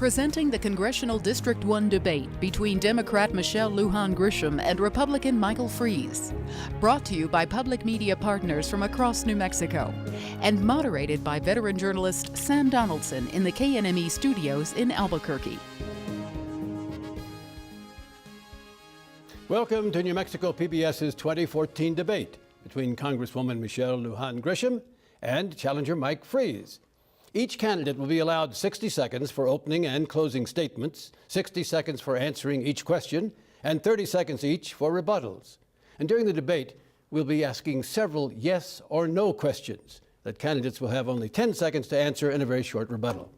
Presenting the Congressional District 1 debate between Democrat Michelle Lujan Grisham and Republican Michael Freeze. Brought to you by public media partners from across New Mexico and moderated by veteran journalist Sam Donaldson in the KNME studios in Albuquerque. Welcome to New Mexico PBS's 2014 debate between Congresswoman Michelle Lujan Grisham and challenger Mike Freeze. Each candidate will be allowed 60 seconds for opening and closing statements, 60 seconds for answering each question, and 30 seconds each for rebuttals. And during the debate, we'll be asking several yes or no questions that candidates will have only 10 seconds to answer in a very short rebuttal.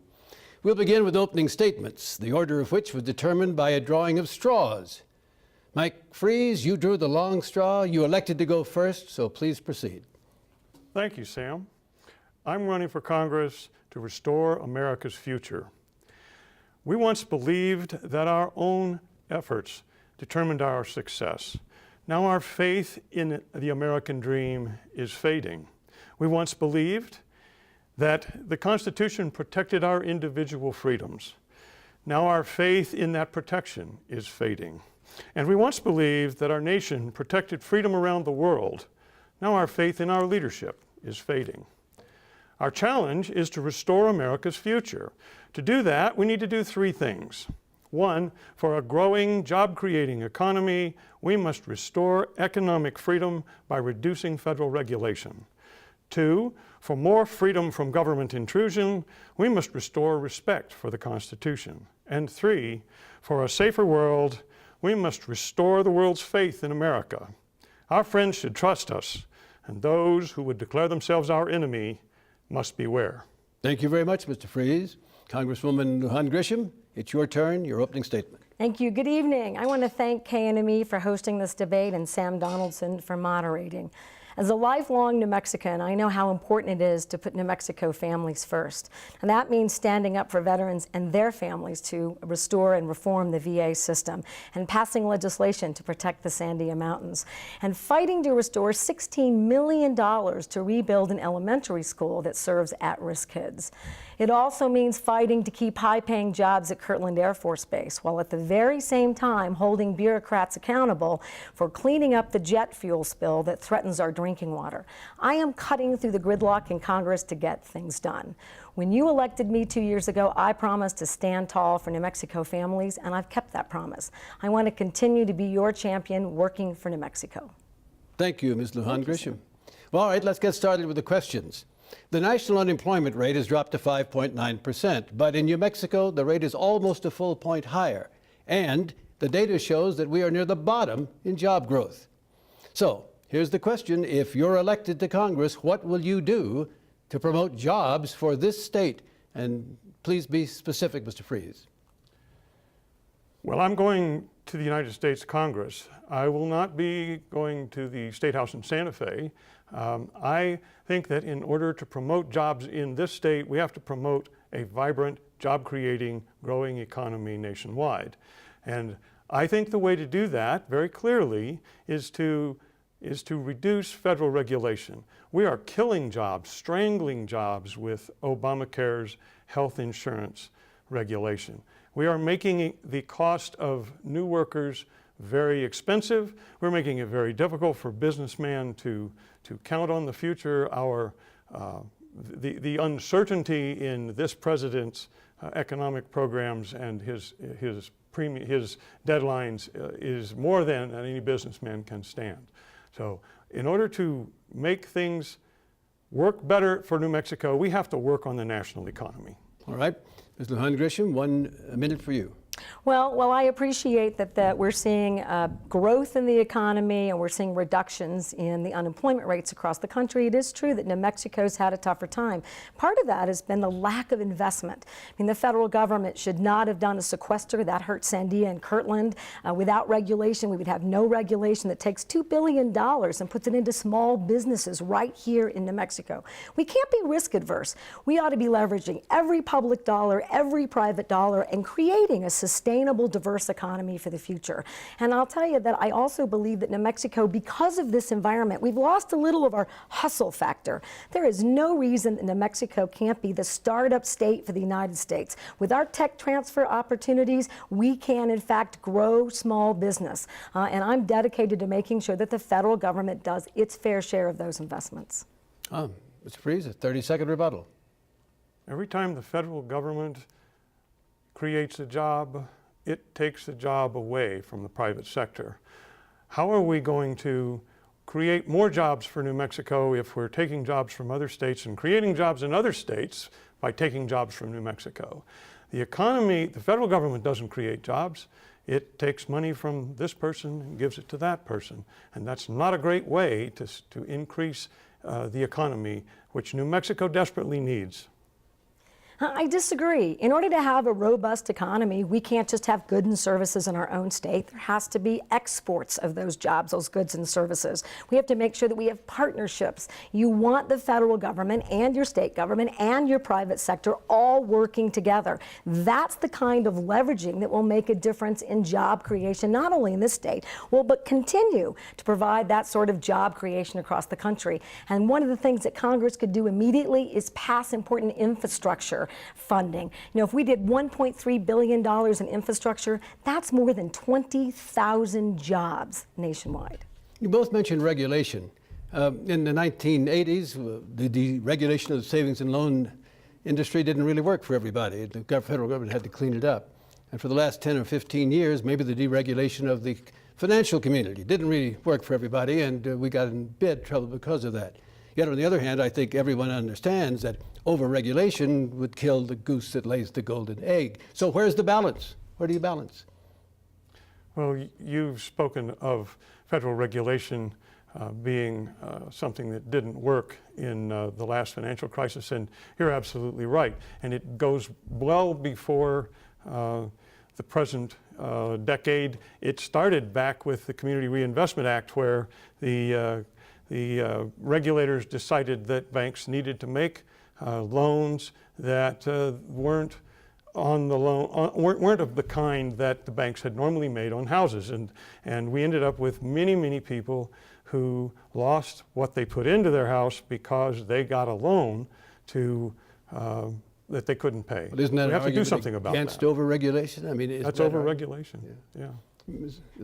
We'll begin with opening statements, the order of which was determined by a drawing of straws. Mike Freeze, you drew the long straw. You elected to go first, so please proceed. Thank you, Sam. I'm running for Congress to restore America's future. We once believed that our own efforts determined our success. Now our faith in the American dream is fading. We once believed that the Constitution protected our individual freedoms. Now our faith in that protection is fading. And we once believed that our nation protected freedom around the world. Now our faith in our leadership is fading. Our challenge is to restore America's future. To do that, we need to do three things. One, for a growing, job-creating economy, we must restore economic freedom by reducing federal regulation. Two, for more freedom from government intrusion, we must restore respect for the Constitution. And three, for a safer world, we must restore the world's faith in America. Our friends should trust us, and those who would declare themselves our enemy must beware. Thank you very much, Mr. Freeze. Congresswoman Lujan Grisham, it's your turn, your opening statement. Thank you. Good evening. I want to thank KNME for hosting this debate and Sam Donaldson for moderating. As a lifelong New Mexican, I know how important it is to put New Mexico families first. And that means standing up for veterans and their families to restore and reform the VA system, and passing legislation to protect the Sandia Mountains, and fighting to restore $16 million to rebuild an elementary school that serves at-risk kids. It also means fighting to keep high-paying jobs at Kirtland Air Force Base, while at the very same time holding bureaucrats accountable for cleaning up the jet fuel spill that threatens our drinking water. I am cutting through the gridlock in Congress to get things done. When you elected me 2 years ago, I promised to stand tall for New Mexico families, and I've kept that promise. I want to continue to be your champion working for New Mexico. Thank you, Ms. Lujan Grisham. Well, all right, let's get started with the questions. The national unemployment rate has dropped to 5.9%, but in New Mexico, the rate is almost a full point higher. And the data shows that we are near the bottom in job growth. So here's the question. If you're elected to Congress, what will you do to promote jobs for this state? And please be specific, Mr. Freeze. Well, I'm going to the United States Congress. I will not be going to the State House in Santa Fe. I think that in order to promote jobs in this state, we have to promote a vibrant, job-creating, growing economy nationwide. And I think the way to do that, very clearly, is to reduce federal regulation. We are killing jobs, strangling jobs with Obamacare's health insurance regulation. We are making the cost of new workers very expensive. We're making it very difficult for businessmen to count on the future. The uncertainty in this president's economic programs and his deadlines is more than any businessman can stand. So in order to make things work better for New Mexico, we have to work on the national economy. All right. Ms. Lujan Grisham, 1 minute for you. Well, I appreciate that we're seeing growth in the economy and we're seeing reductions in the unemployment rates across the country. It is true that New Mexico's had a tougher time. Part of that has been the lack of investment. I mean, the federal government should not have done a sequester. That hurt Sandia and Kirtland. Without regulation, we would have no regulation that takes $2 billion and puts it into small businesses right here in New Mexico. We can't be risk adverse. We ought to be leveraging every public dollar, every private dollar, and creating a sustainable sustainable, diverse economy for the future. And I'll tell you that I also believe that New Mexico, because of this environment, we've lost a little of our hustle factor. There is no reason that New Mexico can't be the startup state for the United States. With our tech transfer opportunities, we can in fact grow small business. And I'm dedicated to making sure that the federal government does its fair share of those investments. Mr. Freese, a 30-second rebuttal. Every time the federal government creates a job, it takes a job away from the private sector. How are we going to create more jobs for New Mexico if we're taking jobs from other states and creating jobs in other states by taking jobs from New Mexico? The economy, the federal government doesn't create jobs. It takes money from this person and gives it to that person. And that's not a great way to increase the economy, which New Mexico desperately needs. I disagree. In order to have a robust economy, we can't just have goods and services in our own state. There has to be exports of those jobs, those goods and services. We have to make sure that we have partnerships. You want the federal government and your state government and your private sector all working together. That's the kind of leveraging that will make a difference in job creation, not only in this state, but continue to provide that sort of job creation across the country. And one of the things that Congress could do immediately is pass important infrastructure funding. You know, if we did $1.3 billion in infrastructure, that's more than 20,000 jobs nationwide. You both mentioned regulation. In the 1980s, the deregulation of the savings and loan industry didn't really work for everybody. The federal government had to clean it up. And for the last 10 or 15 years, maybe the deregulation of the financial community didn't really work for everybody, and we got in big trouble because of that. Yet on the other hand, I think everyone understands that overregulation would kill the goose that lays the golden egg. So where's the balance? Where do you balance? Well, you've spoken of federal regulation being something that didn't work in the last financial crisis, and you're absolutely right. And it goes well before the present decade. It started back with the Community Reinvestment Act, where the regulators decided that banks needed to make loans that weren't of the kind that the banks had normally made on houses, and we ended up with many people who lost what they put into their house because they got a loan to that they couldn't pay. Well, isn't that we have to do something about against that. overregulation? I mean, That's overregulation. Yeah.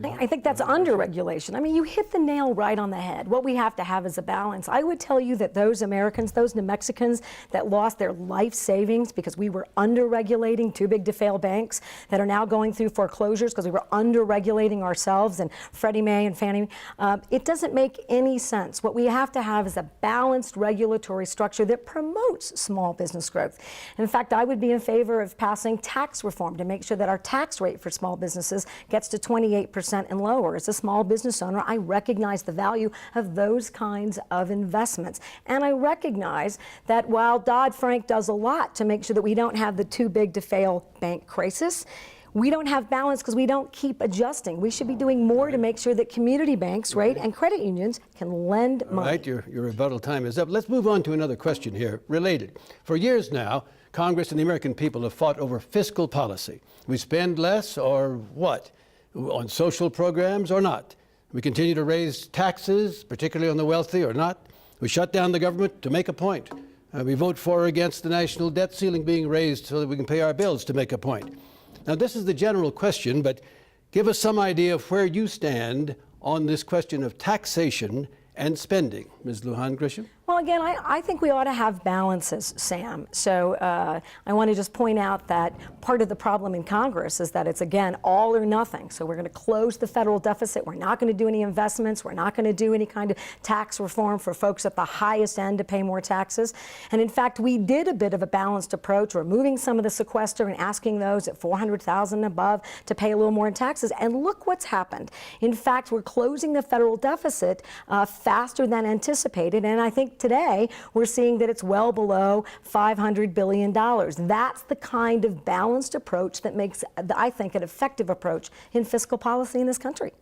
I think that's under-regulation. I mean, you hit the nail right on the head. What we have to have is a balance. I would tell you that those Americans, those New Mexicans that lost their life savings because we were under-regulating too big to fail banks, that are now going through foreclosures because we were under-regulating ourselves and Freddie Mae and Fannie Mae, it doesn't make any sense. What we have to have is a balanced regulatory structure that promotes small business growth. In fact, I would be in favor of passing tax reform to make sure that our tax rate for small businesses gets to 28% and lower. As a small business owner, I recognize the value of those kinds of investments. And I recognize that while Dodd-Frank does a lot to make sure that we don't have the too big to fail bank crisis, we don't have balance because we don't keep adjusting. We should be doing more to make sure that community banks, right, and credit unions can lend money. All right, your rebuttal time is up. Let's move on to another question here, related. For years now, Congress and the American people have fought over fiscal policy. We spend less or what? On social programs or not? We continue to raise taxes, particularly on the wealthy, or not? We shut down the government to make a point. We vote for or against the national debt ceiling being raised so that we can pay our bills to make a point. Now, this is the general question, but give us some idea of where you stand on this question of taxation and spending. Ms. Lujan Grisham? Well, again, I think we ought to have balances, Sam. So I want to just point out that part of the problem in Congress is that it's, again, all or nothing. So we're going to close the federal deficit. We're not going to do any investments. We're not going to do any kind of tax reform for folks at the highest end to pay more taxes. And in fact, we did a bit of a balanced approach, removing some of the sequester and asking those at $400,000 and above to pay a little more in taxes. And look what's happened. In fact, we're closing the federal deficit faster than anticipated. And I think today we're seeing that it's well below $500 billion. That's the kind of balanced approach that makes, I think, an effective approach in fiscal policy in this country.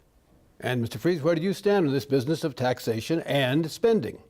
And Mr. Freese, where do you stand on this business of taxation and spending?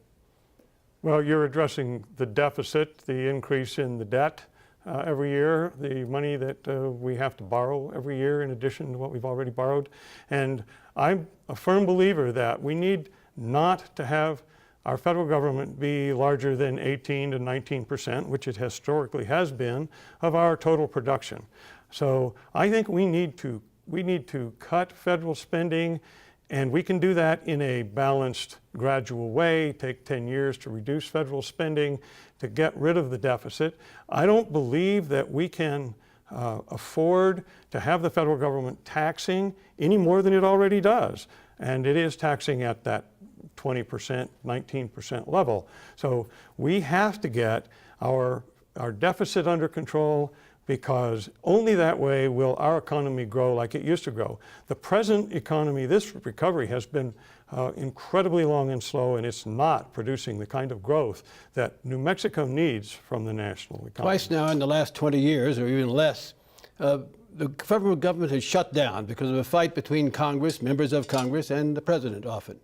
Well, you're addressing the deficit, the increase in the debt. every year, the money that we have to borrow every year in addition to what we've already borrowed. And I'm a firm believer that we need not to have our federal government be larger than 18 to 19%, which it historically has been, of our total production. So I think we need to cut federal spending, and we can do that in a balanced, gradual way. Take 10 years to reduce federal spending, to get rid of the deficit. I don't believe that we can afford to have the federal government taxing any more than it already does. And it is taxing at that 20%, 19% level. So we have to get our deficit under control, because only that way will our economy grow like it used to grow. The present economy, this recovery has been incredibly long and slow, and it's not producing the kind of growth that New Mexico needs from the national economy. Twice now in the last 20 years, or even less, the federal government has shut down because of a fight between Congress, members of Congress, and the president often.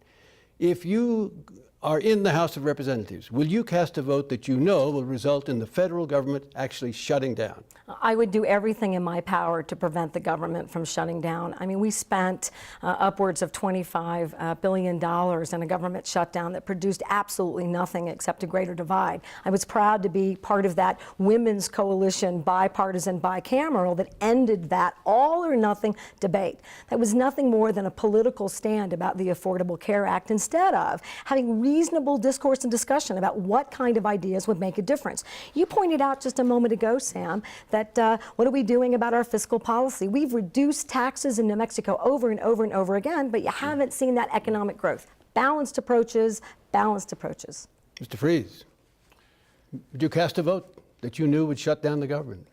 If you are in the House of Representatives, will you cast a vote that you know will result in the federal government actually shutting down? I would do everything in my power to prevent the government from shutting down. I mean, we spent upwards of $25 billion in a government shutdown that produced absolutely nothing except a greater divide. I was proud to be part of that women's coalition, bipartisan, bicameral, that ended that all or nothing debate. That was nothing more than a political stand about the Affordable Care Act, instead of having reasonable discourse and discussion about what kind of ideas would make a difference. You pointed out just a moment ago, Sam, that what are we doing about our fiscal policy? We've reduced taxes in New Mexico over and over and over again, but you haven't seen that economic growth. Balanced approaches, balanced approaches. Mr. Freese, would you cast a vote that you knew would shut down the government?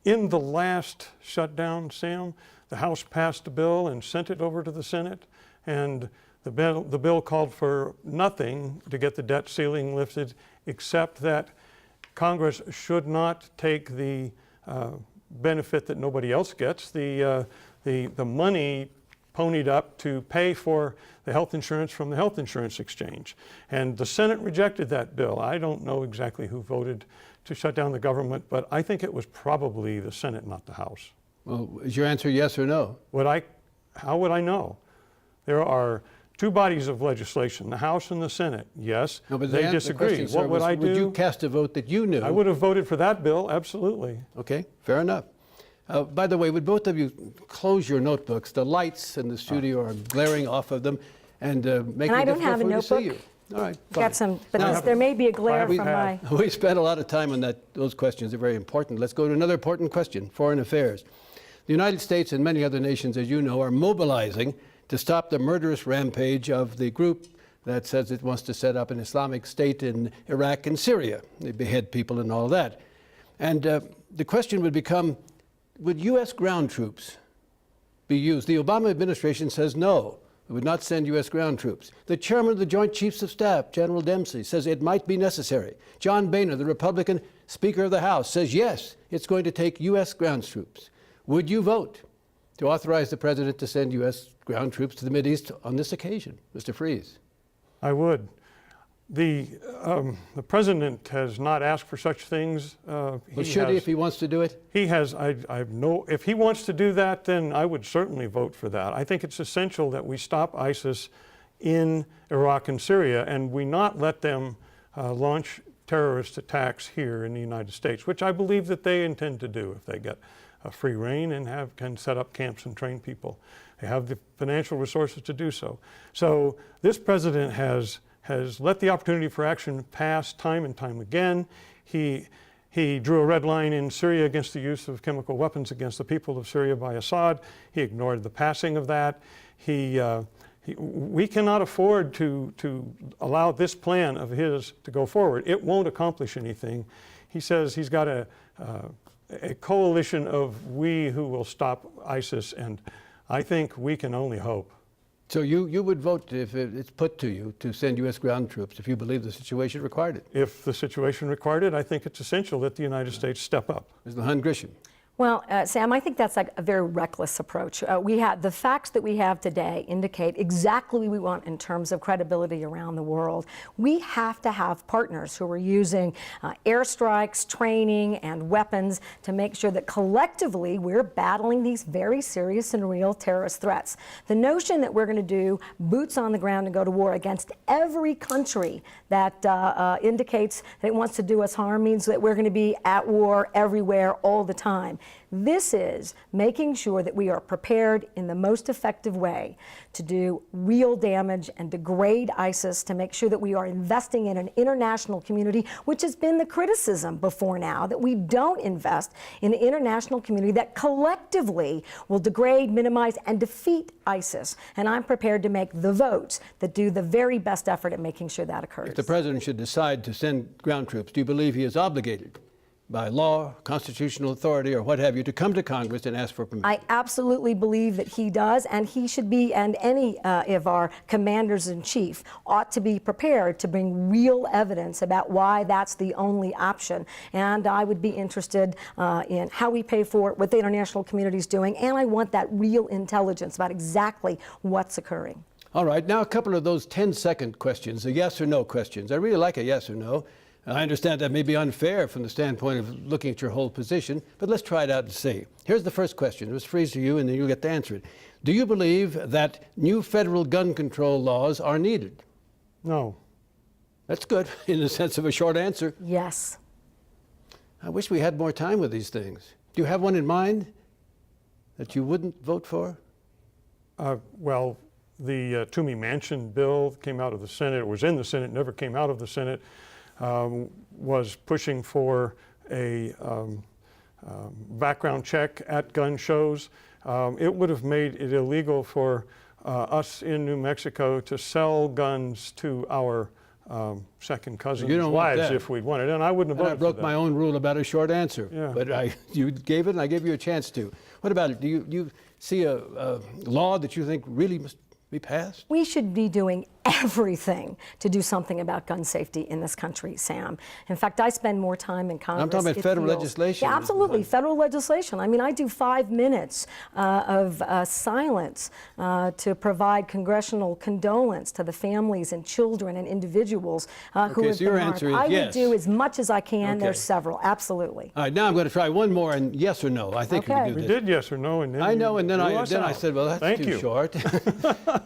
In the last shutdown, Sam, the House passed a bill and sent it over to the Senate, and the bill called for nothing to get the debt ceiling lifted, except that Congress should not take the benefit that nobody else gets, the money ponied up to pay for the health insurance from the health insurance exchange. And the Senate rejected that bill. I don't know exactly who voted to shut down the government, but I think it was probably the Senate, not the House. Well, is your answer yes or no? How would I know? There are two bodies of legislation, the House and the Senate. Yes, no, but they disagree. The question, sir, what would I do? Would you cast a vote that you knew? I would have voted for that bill, absolutely. Okay, fair enough. By the way, would both of you close your notebooks? The lights in the studio are glaring off of them and making it difficult for me to see you. All right, fine. Got some, but there may be a glare from my... We spent a lot of time on that. Those questions are very important. Let's go to another important question, foreign affairs. The United States and many other nations, as you know, are mobilizing to stop the murderous rampage of the group that says it wants to set up an Islamic State in Iraq and Syria. They behead people and all that. And the question would become, would U.S. ground troops be used? The Obama administration says no, it would not send U.S. ground troops. The chairman of the Joint Chiefs of Staff, General Dempsey, says it might be necessary. John Boehner, the Republican Speaker of the House, says yes, it's going to take U.S. ground troops. Would you vote to authorize the president to send U.S. ground troops to the Mideast on this occasion? Mr. Freese. I would. The president has not asked for such things. Should he if he wants to do it? He has. If he wants to do that, then I would certainly vote for that. I think it's essential that we stop ISIS in Iraq and Syria, and we not let them launch terrorist attacks here in the United States, which I believe that they intend to do if they get free reign and can set up camps and train people. They have the financial resources to do so. So this president has let the opportunity for action pass time and time again. He drew a red line in Syria against the use of chemical weapons against the people of Syria by Assad. He ignored the passing of that. We cannot afford to allow this plan of his to go forward. It won't accomplish anything. He says he's got a coalition of we who will stop ISIS, and I think we can only hope. So you would vote if it's put to you to send U.S. ground troops if you believe the situation required it? If the situation required it, I think it's essential that the United States step up. Ms. Lujan Grisham. Well, Sam, I think that's like a very reckless approach. The facts that we have today indicate exactly what we want in terms of credibility around the world. We have to have partners who are using airstrikes, training, and weapons to make sure that collectively we're battling these very serious and real terrorist threats. The notion that we're going to do boots on the ground and go to war against every country that indicates that it wants to do us harm means that we're going to be at war everywhere all the time. This is making sure that we are prepared in the most effective way to do real damage and degrade ISIS, to make sure that we are investing in an international community, which has been the criticism before now, that we don't invest in an international community that collectively will degrade, minimize, and defeat ISIS. And I'm prepared to make the votes that do the very best effort at making sure that occurs. If the president should decide to send ground troops, do you believe he is obligated by law, constitutional authority, or what have you, to come to Congress and ask for permission? I absolutely believe that he does, and he should be, and any of our commanders-in-chief ought to be prepared to bring real evidence about why that's the only option. And I would be interested in how we pay for it, what the international community is doing, and I want that real intelligence about exactly what's occurring. All right, now a couple of those 10-second questions, the yes or no questions. I really like a yes or no. I understand that may be unfair from the standpoint of looking at your whole position, but let's try it out and see. Here's the first question. It was freeze to you, and then you'll get to answer it. Do you believe that new federal gun control laws are needed? No. That's good, in the sense of a short answer. Yes. I wish we had more time with these things. Do you have one in mind that you wouldn't vote for? Well, the Toomey Manchin bill came out of the Senate. It was in the Senate, never came out of the Senate. Was pushing for a background check at gun shows. It would have made it illegal for us in New Mexico to sell guns to our second cousins' wives if we wanted, and I wouldn't have voted for that. I broke my own rule about a short answer, Yeah. but you gave it, and I gave you a chance to. What about it? Do you see a law that you think really must be passed? We should be doing everything to do something about gun safety in this country, Sam. In fact, I spend more time in Congress. I'm talking about federal legislation. Yeah, absolutely, federal legislation. I mean, I do 5 minutes of silence to provide congressional condolence to the families and children and individuals who have so your been harmed. answer is I yes. would do as much as I can. Okay. There's several, absolutely. All right, now I'm going to try one more, and yes or no. I think we Okay. can do We this. did yes or no, and then I know, and then I I said, well, that's Thank too you. short.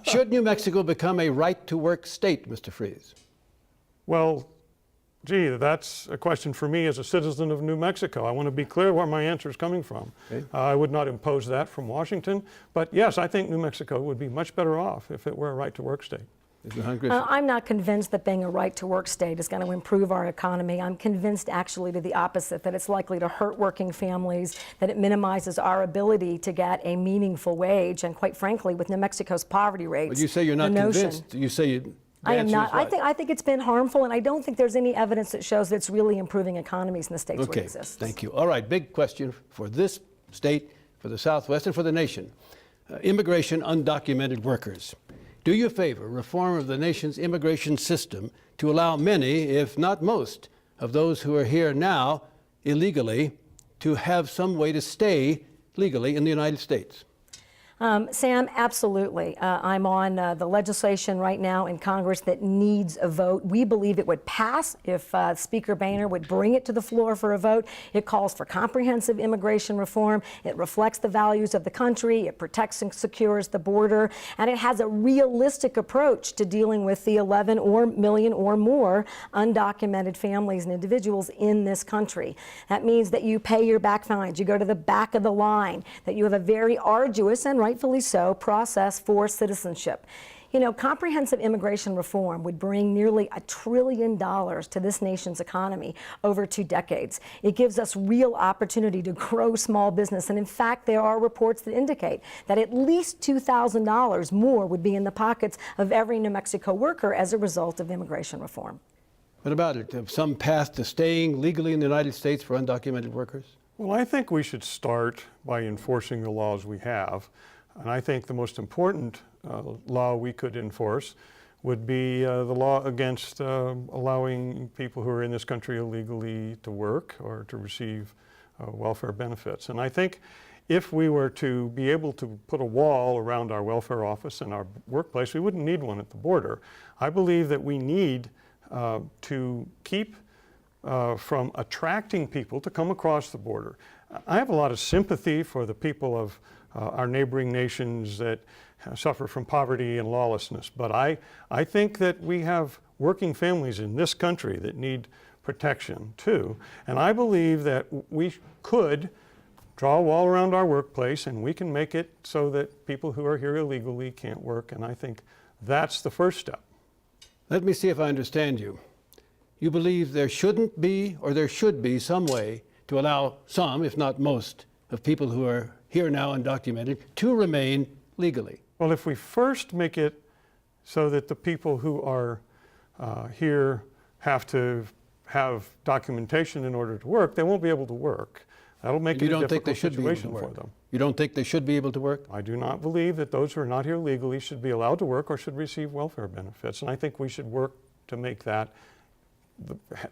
Should New Mexico become a right-to-work state, Mr. Freeze? Well, gee, that's a question for me as a citizen of New Mexico. I want to be clear where my answer is coming from. Okay. I would not impose that from Washington, but yes, I think New Mexico would be much better off if it were a right-to-work state. I'm not convinced that being a right-to-work state is going to improve our economy. I'm convinced actually to the opposite, that it's likely to hurt working families, that it minimizes our ability to get a meaningful wage, and quite frankly, with New Mexico's poverty rates. But you say you're not convinced. You say you. I am not. I think it's been harmful, and I don't think there's any evidence that shows that it's really improving economies in the states where it exists. Thank you. All right, big question for this state, for the Southwest, and for the nation. Immigration undocumented workers. Do you favor reform of the nation's immigration system to allow many, if not most, of those who are here now illegally to have some way to stay legally in the United States? Sam, absolutely. I'm on the legislation right now in Congress that needs a vote. We believe it would pass if Speaker Boehner would bring it to the floor for a vote. It calls for comprehensive immigration reform. It reflects the values of the country. It protects and secures the border. And it has a realistic approach to dealing with the 11 million or more undocumented families and individuals in this country. That means that you pay your back fines, you go to the back of the line, that you have a very arduous and rightfully so process for citizenship. You know, comprehensive immigration reform would bring nearly $1 trillion to this nation's economy over 2 decades. It gives us real opportunity to grow small business. And in fact, there are reports that indicate that at least $2,000 more would be in the pockets of every New Mexico worker as a result of immigration reform. What about it? Some path to staying legally in the United States for undocumented workers? Well, I think we should start by enforcing the laws we have. And I think the most important law we could enforce would be the law against allowing people who are in this country illegally to work or to receive welfare benefits. And I think if we were to be able to put a wall around our welfare office and our workplace, we wouldn't need one at the border. I believe that we need to keep from attracting people to come across the border. I have a lot of sympathy for the people of our neighboring nations that suffer from poverty and lawlessness, but I think that we have working families in this country that need protection too. And I believe that we could draw a wall around our workplace and we can make it so that people who are here illegally can't work, and I think that's the first step. Let me see if I understand you. You believe there shouldn't be, or there should be, some way to allow some, if not most, of people who are here now undocumented to remain legally. Well, if we first make it so that the people who are here have to have documentation in order to work, they won't be able to work. That'll make it a difficult situation for them. You don't think they should be able to work? I do not believe that those who are not here legally should be allowed to work or should receive welfare benefits. And I think we should work to make that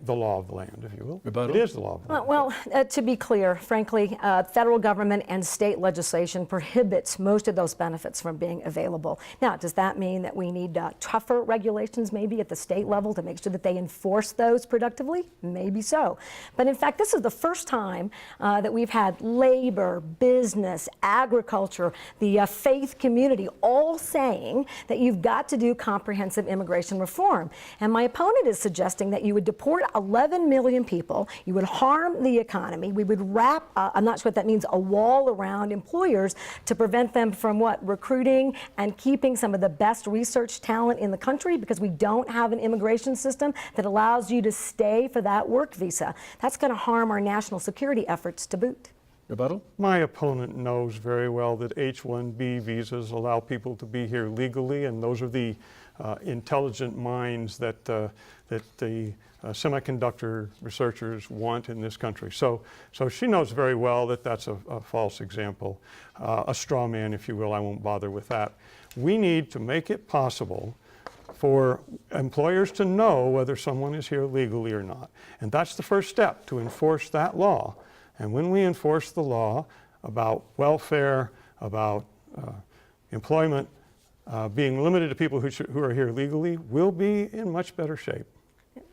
the law of the land, if you will. Rebuttal? It is the law of the land. Well, to be clear, frankly, federal government and state legislation prohibits most of those benefits from being available. Now, does that mean that we need tougher regulations maybe at the state level to make sure that they enforce those productively? Maybe so. But in fact, this is the first time that we've had labor, business, agriculture, the faith community all saying that you've got to do comprehensive immigration reform. And my opponent is suggesting that you would deport 11 million people, you would harm the economy, we would wrap, I'm not sure what that means, a wall around employers to prevent them from what? Recruiting and keeping some of the best research talent in the country because we don't have an immigration system that allows you to stay for that work visa. That's going to harm our national security efforts to boot. Rebuttal? My opponent knows very well that H-1B visas allow people to be here legally, and those are the intelligent minds that the semiconductor researchers want in this country. So she knows very well that that's a false example, a straw man, if you will. I won't bother with that. We need to make it possible for employers to know whether someone is here legally or not. And that's the first step, to enforce that law. And when we enforce the law about welfare, about employment, being limited to people who are here legally, we'll be in much better shape.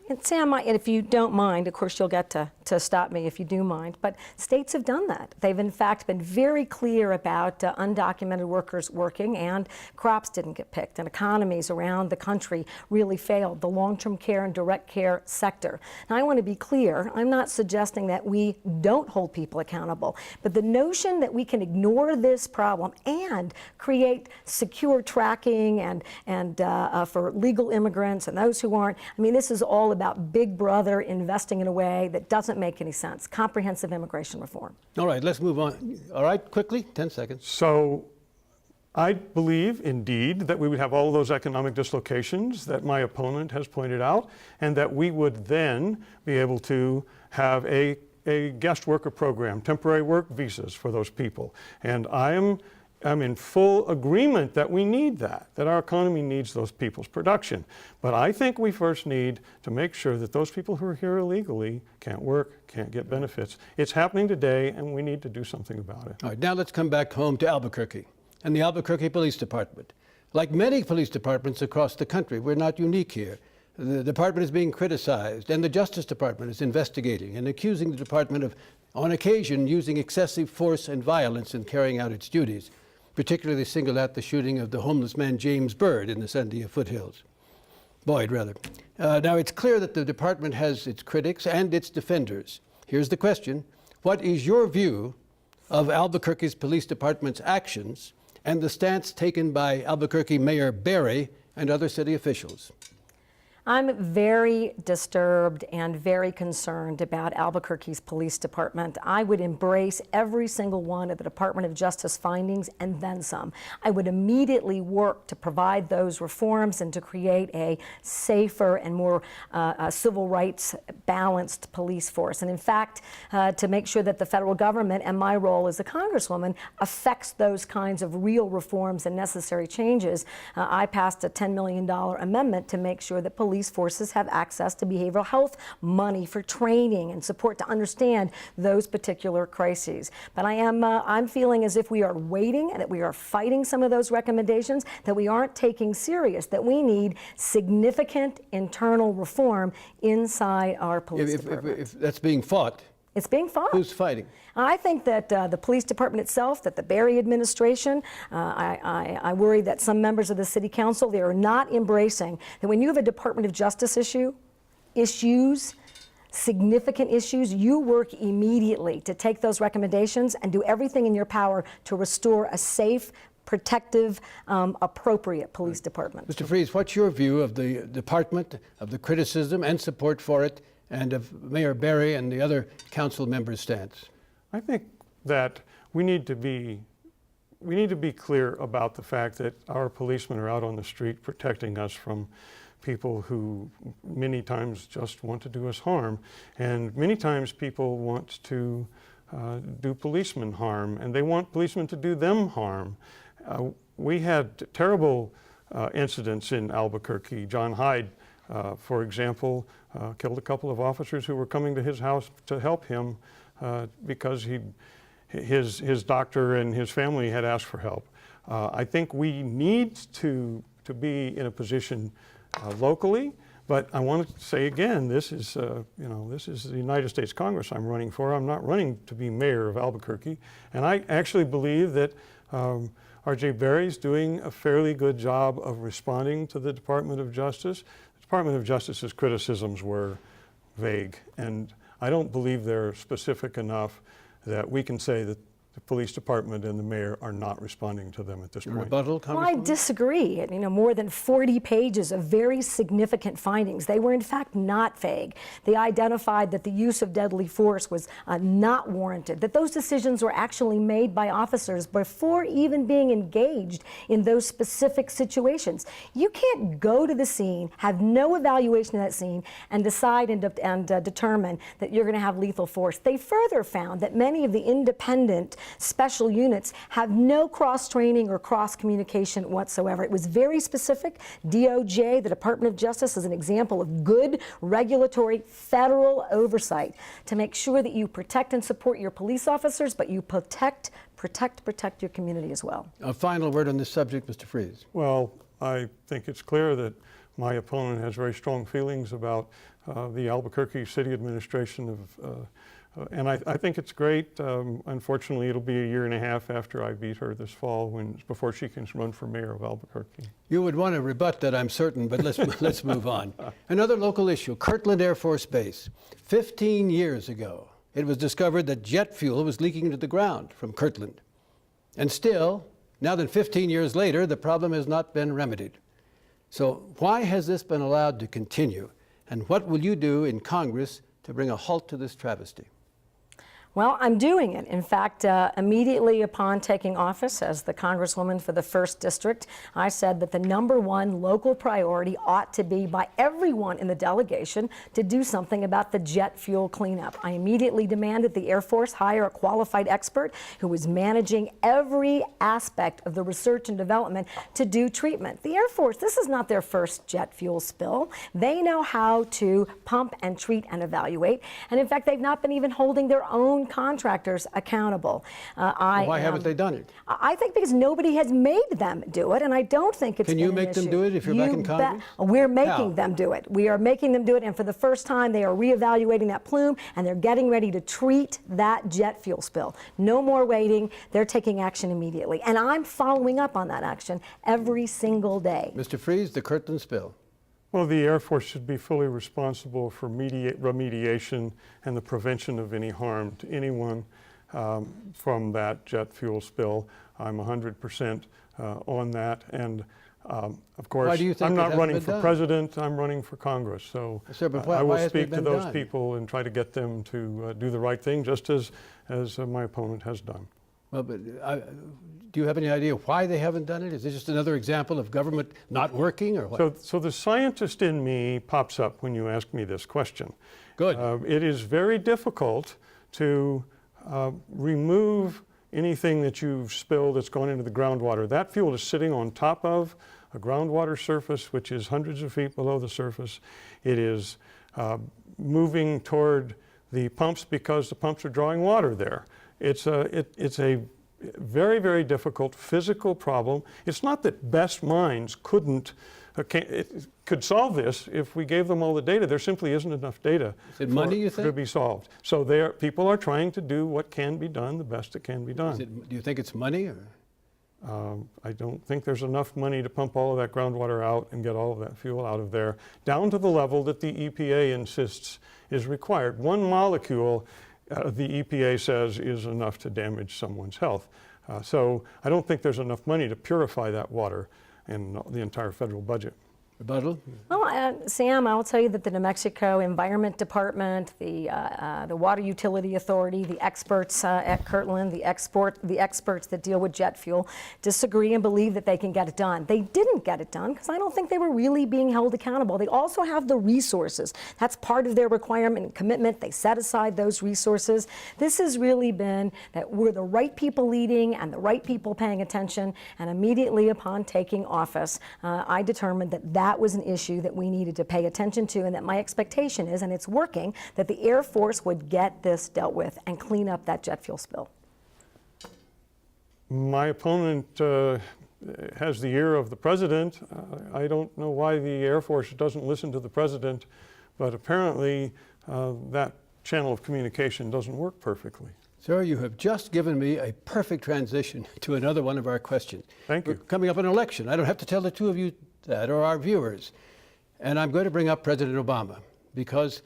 And Sam, if you don't mind, of course you'll get to stop me if you do mind, but states have done that. They've in fact been very clear about undocumented workers working, and crops didn't get picked, and economies around the country really failed, the long-term care and direct care sector. Now I want to be clear, I'm not suggesting that we don't hold people accountable, but the notion that we can ignore this problem and create secure tracking and for legal immigrants and those who aren't, I mean, this is all about Big Brother investing in a way that doesn't make any sense. Comprehensive immigration reform. All right, let's move on. All right, quickly, 10 seconds. So I believe, indeed, that we would have all of those economic dislocations that my opponent has pointed out, and that we would then be able to have a guest worker program, temporary work visas for those people. And I'm in full agreement that we need that our economy needs those people's production. But I think we first need to make sure that those people who are here illegally can't work, can't get benefits. It's happening today, and we need to do something about it. All right, now let's come back home to Albuquerque and the Albuquerque Police Department. Like many police departments across the country, we're not unique here. The department is being criticized, and the Justice Department is investigating and accusing the department of, on occasion, using excessive force and violence in carrying out its duties. Particularly singled out the shooting of the homeless man James Byrd in the Sandia foothills. Boyd, rather. Now, it's clear that the department has its critics and its defenders. Here's the question. What is your view of Albuquerque's police department's actions and the stance taken by Albuquerque Mayor Berry and other city officials? I'm very disturbed and very concerned about Albuquerque's police department. I would embrace every single one of the Department of Justice findings and then some. I would immediately work to provide those reforms and to create a safer and more civil rights balanced police force. And in fact, to make sure that the federal government and my role as a congresswoman affects those kinds of real reforms and necessary changes, I passed a $10 million amendment to make sure that police police forces have access to behavioral health money for training and support to understand those particular crises. But I'm feeling as if we are waiting and that we are fighting some of those recommendations that we aren't taking serious, that we need significant internal reform inside our police department. If that's being fought, it's being fought. who's fighting? I think that the police department itself, that the Berry administration, I worry that some members of the city council, they are not embracing that when you have a Department of Justice issues, significant issues, you work immediately to take those recommendations and do everything in your power to restore a safe, protective, appropriate police department. Mr. Freese, what's your view of the department, of the criticism and support for it, and of Mayor Berry and the other council members' stance? I think that we need to be clear about the fact that our policemen are out on the street protecting us from people who many times just want to do us harm, and many times people want to do policemen harm, and they want policemen to do them harm. We had terrible incidents in Albuquerque. John Hyde, for example, killed a couple of officers who were coming to his house to help him because his doctor and his family had asked for help. I think we need to be in a position locally, but I want to say again, this is this is the United States Congress I'm running for. I'm not running to be mayor of Albuquerque, and I actually believe that R.J. Berry's doing a fairly good job of responding to the Department of Justice. The Department of Justice's criticisms were vague, and I don't believe they're specific enough that we can say that the police department and the mayor are not responding to them at this point. Rebuttal, Well, I disagree. More than 40 pages of very significant findings. They were in fact not vague. They identified that the use of deadly force was not warranted, that those decisions were actually made by officers before even being engaged in those specific situations. You can't go to the scene, have no evaluation of that scene, and decide and determine that you're going to have lethal force. They further found that many of the independent special units have no cross-training or cross-communication whatsoever. It was very specific. DOJ, the Department of Justice, is an example of good regulatory federal oversight to make sure that you protect and support your police officers, but you protect your community as well. A final word on this subject, Mr. Freese. Well, I think it's clear that my opponent has very strong feelings about the Albuquerque City Administration and I think it's great. Unfortunately, it'll be a year and a half after I beat her this fall before she can run for mayor of Albuquerque. You would want to rebut that, I'm certain, but let's move on. Another local issue, Kirtland Air Force Base. 15 years ago, it was discovered that jet fuel was leaking into the ground from Kirtland. And still, now than 15 years later, the problem has not been remedied. So why has this been allowed to continue? And what will you do in Congress to bring a halt to this travesty? Well, I'm doing it. In fact, immediately upon taking office as the Congresswoman for the 1st District, I said that the #1 local priority ought to be by everyone in the delegation to do something about the jet fuel cleanup. I immediately demanded the Air Force hire a qualified expert who is managing every aspect of the research and development to do treatment. The Air Force, this is not their first jet fuel spill. They know how to pump and treat and evaluate. And in fact, they've not been even holding their own contractors accountable. Why haven't they done it? I think because nobody has made them do it, and I don't think it's Can you make them do it if you're back in Congress? We're making them do it. We are making them do it, and for the first time, they are reevaluating that plume, and they're getting ready to treat that jet fuel spill. No more waiting. They're taking action immediately, and I'm following up on that action every single day. Mr. Freese, the Kirtland spill. Well, the Air Force should be fully responsible for remediation and the prevention of any harm to anyone from that jet fuel spill. I'm 100% on that. And of course, I'm not running for president, I'm running for Congress. So sir, but I will speak to those people and try to get them to do the right thing, just as my opponent has done. Well, but do you have any idea why they haven't done it? Is it just another example of government not working, or what? So the scientist in me pops up when you ask me this question. Good. It is very difficult to remove anything that you've spilled that's gone into the groundwater. That fuel is sitting on top of a groundwater surface which is hundreds of feet below the surface. It is moving toward the pumps because the pumps are drawing water there. It's a very, very difficult physical problem. It's not that best minds could solve this if we gave them all the data. There simply isn't enough data Is it money, you think? to be solved. So people are trying to do what can be done, the best that can be done. Do you think it's money? Or? I don't think there's enough money to pump all of that groundwater out and get all of that fuel out of there, down to the level that the EPA insists is required. One molecule, the EPA says, is enough to damage someone's health. So I don't think there's enough money to purify that water in the entire federal budget. Rebuttal? Well, Sam, I'll tell you that the New Mexico Environment Department, the Water Utility Authority, the experts at Kirtland, the experts that deal with jet fuel disagree and believe that they can get it done. They didn't get it done because I don't think they were really being held accountable. They also have the resources. That's part of their requirement and commitment. They set aside those resources. This has really been that we're the right people leading and the right people paying attention, and immediately upon taking office, I determined that was an issue that we needed to pay attention to, and that my expectation is, and it's working, that the Air Force would get this dealt with and clean up that jet fuel spill. My opponent has the ear of the president. I don't know why the Air Force doesn't listen to the president, but apparently that channel of communication doesn't work perfectly. Sir, you have just given me a perfect transition to another one of our questions. Thank you. We're coming up an election. I don't have to tell the two of you that, or our viewers. And I'm going to bring up President Obama, because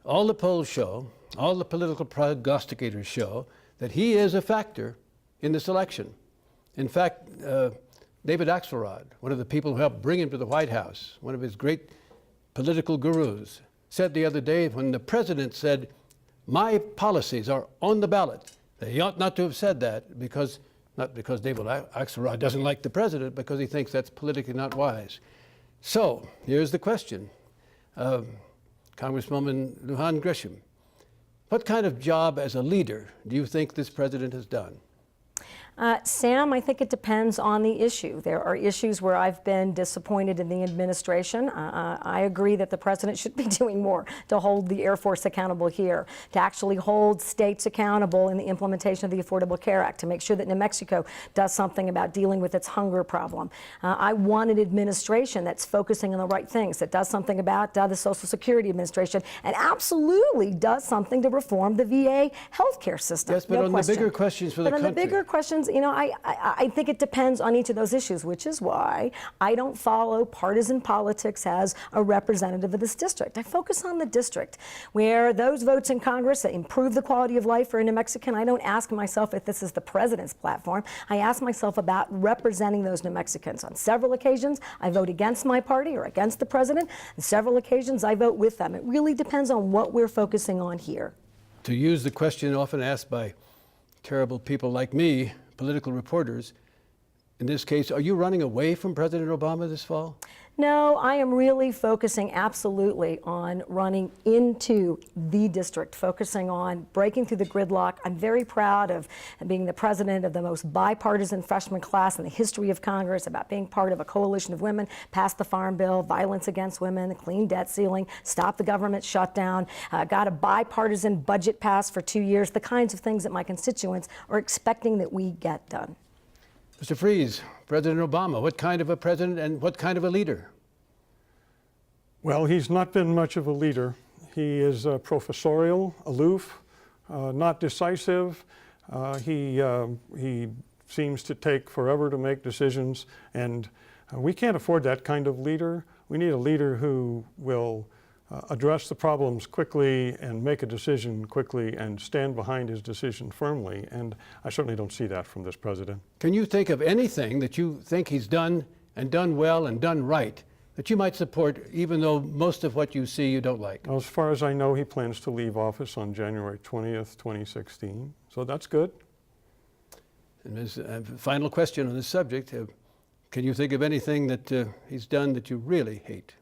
all the polls show, all the political prognosticators show, that he is a factor in this election. In fact, David Axelrod, one of the people who helped bring him to the White House, one of his great political gurus, said the other day when the president said, "My policies are on the ballot," that he ought not to have said that, not because David Axelrod doesn't like the president, because he thinks that's politically not wise. So here's the question. Congresswoman Lujan Grisham, what kind of job as a leader do you think this president has done? Sam, I think it depends on the issue. There are issues where I've been disappointed in the administration. I agree that the president should be doing more to hold the Air Force accountable here, to actually hold states accountable in the implementation of the Affordable Care Act, to make sure that New Mexico does something about dealing with its hunger problem. I want an administration that's focusing on the right things, that does something about the Social Security Administration, and absolutely does something to reform the VA healthcare system. Yes, but no on question. the bigger questions for the country. But on the bigger questions, you know, I think it depends on each of those issues, which is why I don't follow partisan politics as a representative of this district. I focus on the district where those votes in Congress that improve the quality of life for a New Mexican. I don't ask myself if this is the president's platform. I ask myself about representing those New Mexicans. On several occasions, I vote against my party or against the president. On several occasions, I vote with them. It really depends on what we're focusing on here. To use the question often asked by terrible people like me, political reporters, in this case, are you running away from President Obama this fall? No, I am really focusing absolutely on running into the district, focusing on breaking through the gridlock. I'm very proud of being the president of the most bipartisan freshman class in the history of Congress, about being part of a coalition of women, passed the Farm Bill, violence against women, the clean debt ceiling, stop the government shutdown, got a bipartisan budget passed for 2 years, the kinds of things that my constituents are expecting that we get done. Mr. Freeze, President Obama, what kind of a president and what kind of a leader? Well, he's not been much of a leader. He is professorial, aloof, not decisive. He seems to take forever to make decisions, and we can't afford that kind of leader. We need a leader who will address the problems quickly and make a decision quickly and stand behind his decision firmly. And I certainly don't see that from this president. Can you think of anything that you think he's done and done well and done right that you might support, even though most of what you see you don't like? As far as I know, he plans to leave office on January 20th, 2016. So that's good. And as a final question on this subject, can you think of anything that he's done that you really hate?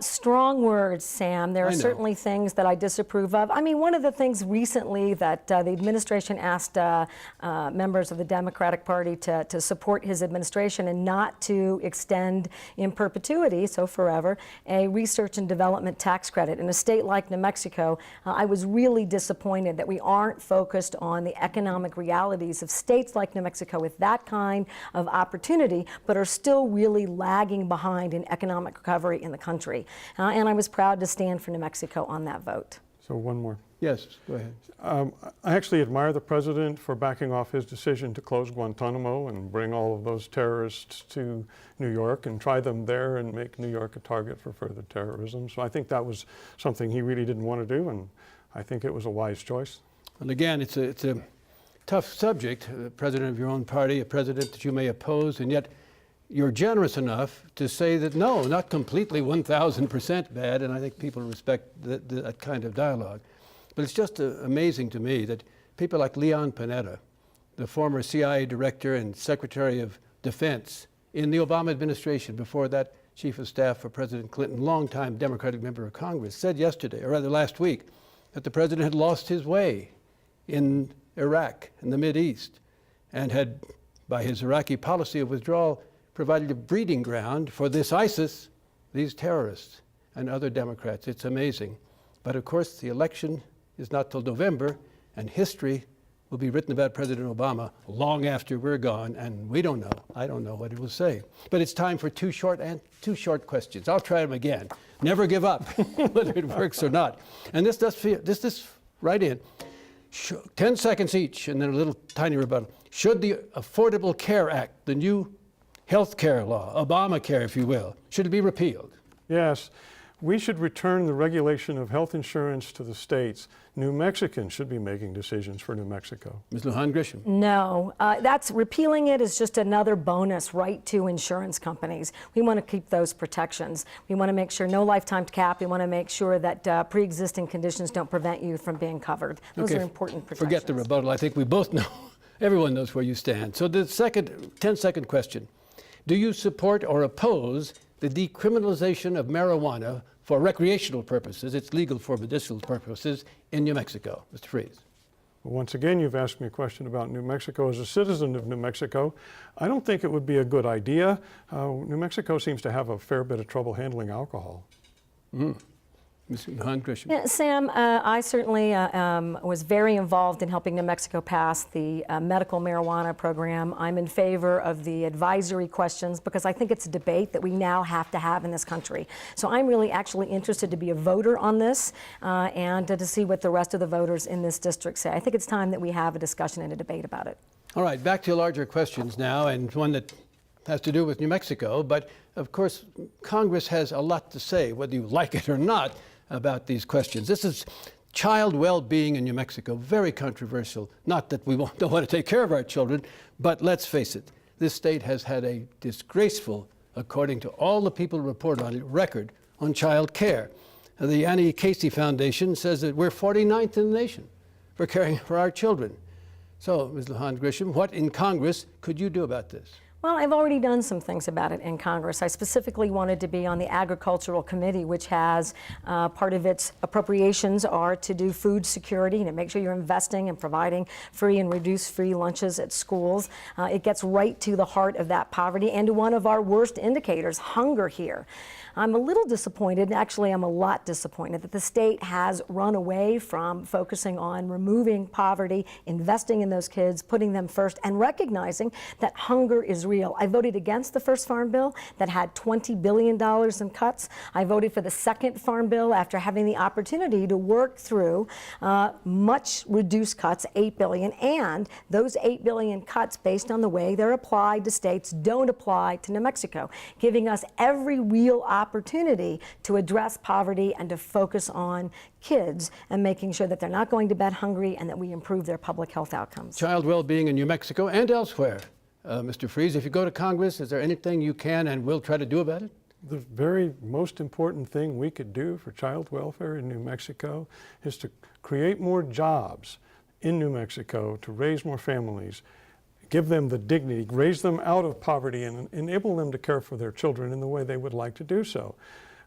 Strong words, Sam. There are I know. certainly things that I disapprove of. I mean, one of the things recently that the administration asked members of the Democratic Party to support his administration and not to extend in perpetuity, so forever, a research and development tax credit. In a state like New Mexico, I was really disappointed that we aren't focused on the economic realities of states like New Mexico with that kind of opportunity, but are still really lagging behind in economic recovery in the country. And I was proud to stand for New Mexico on that vote. So one more. Yes, go ahead. I actually admire the president for backing off his decision to close Guantanamo and bring all of those terrorists to New York and try them there and make New York a target for further terrorism. So I think that was something he really didn't want to do, and I think it was a wise choice. And again, it's a tough subject, president of your own party, a president that you may oppose, and yet you're generous enough to say that no, not completely 1,000% bad, and I think people respect that kind of dialogue. But it's just amazing to me that people like Leon Panetta, the former CIA director and Secretary of Defense in the Obama administration, before that Chief of Staff for President Clinton, longtime Democratic member of Congress, said yesterday, or rather last week, that the president had lost his way in Iraq, in the Mideast, and had, by his Iraqi policy of withdrawal, provided a breeding ground for this ISIS, these terrorists, and other Democrats. It's amazing. But of course, the election is not till November, and history will be written about President Obama long after we're gone, and we don't know. I don't know what it will say. But it's time for two short questions. I'll try them again. Never give up, whether it works or not. And this right in. 10 seconds each, and then a little tiny rebuttal. Should the Affordable Care Act, the new health care law, Obamacare, if you will, should it be repealed? Yes, we should return the regulation of health insurance to the states. New Mexicans should be making decisions for New Mexico. Ms. Lujan Grisham. No, repealing it is just another bonus right to insurance companies. We want to keep those protections. We want to make sure no lifetime cap. We want to make sure that pre-existing conditions don't prevent you from being covered. Those are important protections. Forget the rebuttal. I think we both know. Everyone knows where you stand. So the second 10-second question. Do you support or oppose the decriminalization of marijuana for recreational purposes? It's legal for medicinal purposes in New Mexico. Mr. Freeze. Well, once again, you've asked me a question about New Mexico. As a citizen of New Mexico, I don't think it would be a good idea. New Mexico seems to have a fair bit of trouble handling alcohol. Ms. Lujan Grisham. Yeah, Sam, I certainly was very involved in helping New Mexico pass the medical marijuana program. I'm in favor of the advisory questions because I think it's a debate that we now have to have in this country. So I'm really actually interested to be a voter on this and to see what the rest of the voters in this district say. I think it's time that we have a discussion and a debate about it. All right, back to larger questions now, and one that has to do with New Mexico. But of course, Congress has a lot to say, whether you like it or not, about these questions. This is child well-being in New Mexico, very controversial. Not that we don't want to take care of our children, but let's face it, this state has had a disgraceful, according to all the people who report on it, record on child care. The Annie Casey Foundation says that we're 49th in the nation for caring for our children. So, Ms. Lujan Grisham, what in Congress could you do about this? Well, I've already done some things about it in Congress. I specifically wanted to be on the Agricultural Committee, which has part of its appropriations are to do food security and to make sure you're investing and providing free and reduced free lunches at schools. It gets right to the heart of that poverty and to one of our worst indicators, hunger here. I'm a little disappointed, actually I'm a lot disappointed, that the state has run away from focusing on removing poverty, investing in those kids, putting them first, and recognizing that hunger is real. I voted against the first farm bill that had $20 billion in cuts. I voted for the second farm bill after having the opportunity to work through much reduced cuts, $8 billion, and those $8 billion cuts based on the way they're applied to states don't apply to New Mexico, giving us every real opportunity to address poverty and to focus on kids and making sure that they're not going to bed hungry and that we improve their public health outcomes. Child well-being in New Mexico and elsewhere. Mr. Freeze, if you go to Congress, is there anything you can and will try to do about it? The very most important thing we could do for child welfare in New Mexico is to create more jobs in New Mexico, to raise more families, give them the dignity, raise them out of poverty, and enable them to care for their children in the way they would like to do so.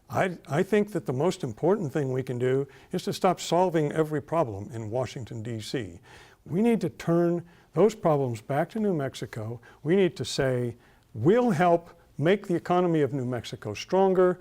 I think that the most important thing we can do is to stop solving every problem in Washington, D.C. We need to turn those problems back to New Mexico. We need to say, we'll help make the economy of New Mexico stronger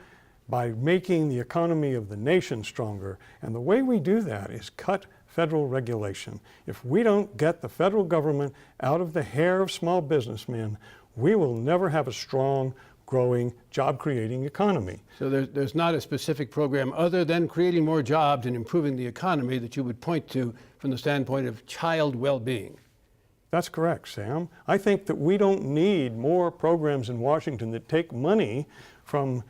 by making the economy of the nation stronger. And the way we do that is cut federal regulation. If we don't get the federal government out of the hair of small businessmen, we will never have a strong, growing, job-creating economy. So there's not a specific program other than creating more jobs and improving the economy that you would point to from the standpoint of child well-being. That's correct, Sam. I think that we don't need more programs in Washington that take money from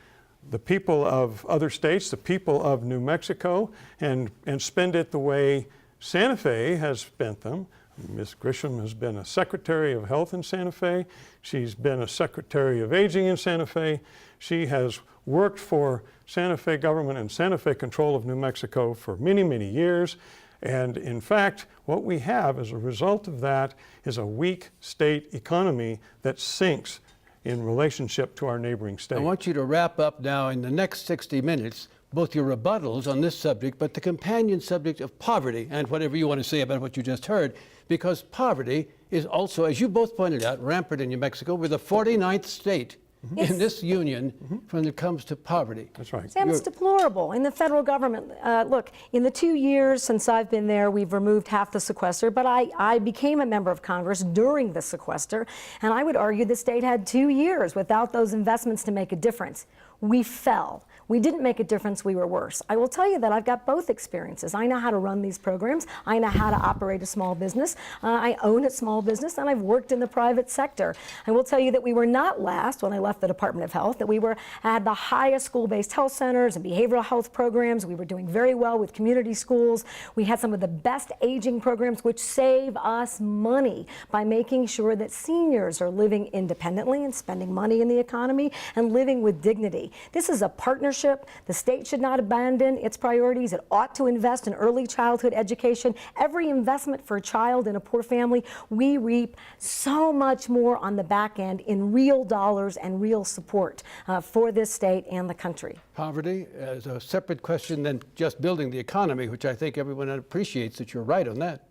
the people of other states, the people of New Mexico, and spend it the way Santa Fe has spent them. Ms. Grisham has been a Secretary of Health in Santa Fe. She's been a Secretary of Aging in Santa Fe. She has worked for Santa Fe government and Santa Fe control of New Mexico for many, many years. And in fact, what we have as a result of that is a weak state economy that sinks in relationship to our neighboring states. I want you to wrap up now in the next 60 minutes both your rebuttals on this subject, but the companion subject of poverty and whatever you want to say about what you just heard, because poverty is also, as you both pointed out, rampant in New Mexico. We're the 49th state in this union when it comes to poverty. That's right. Sam, it's deplorable. In the federal government, look, in the 2 years since I've been there, we've removed half the sequester, but I became a member of Congress during the sequester, and I would argue the state had 2 years without those investments to make a difference. We fell. We didn't make a difference, we were worse. I will tell you that I've got both experiences. I know how to run these programs. I know how to operate a small business. I own a small business, and I've worked in the private sector. I will tell you that we were not last when I left the Department of Health, that we had the highest school-based health centers and behavioral health programs. We were doing very well with community schools. We had some of the best aging programs, which save us money by making sure that seniors are living independently and spending money in the economy and living with dignity. This is a partnership. The state should not abandon its priorities. It ought to invest in early childhood education. Every investment for a child in a poor family, we reap so much more on the back end in real dollars and real support for this state and the country. Poverty is a separate question than just building the economy, which I think everyone appreciates that you're right on that.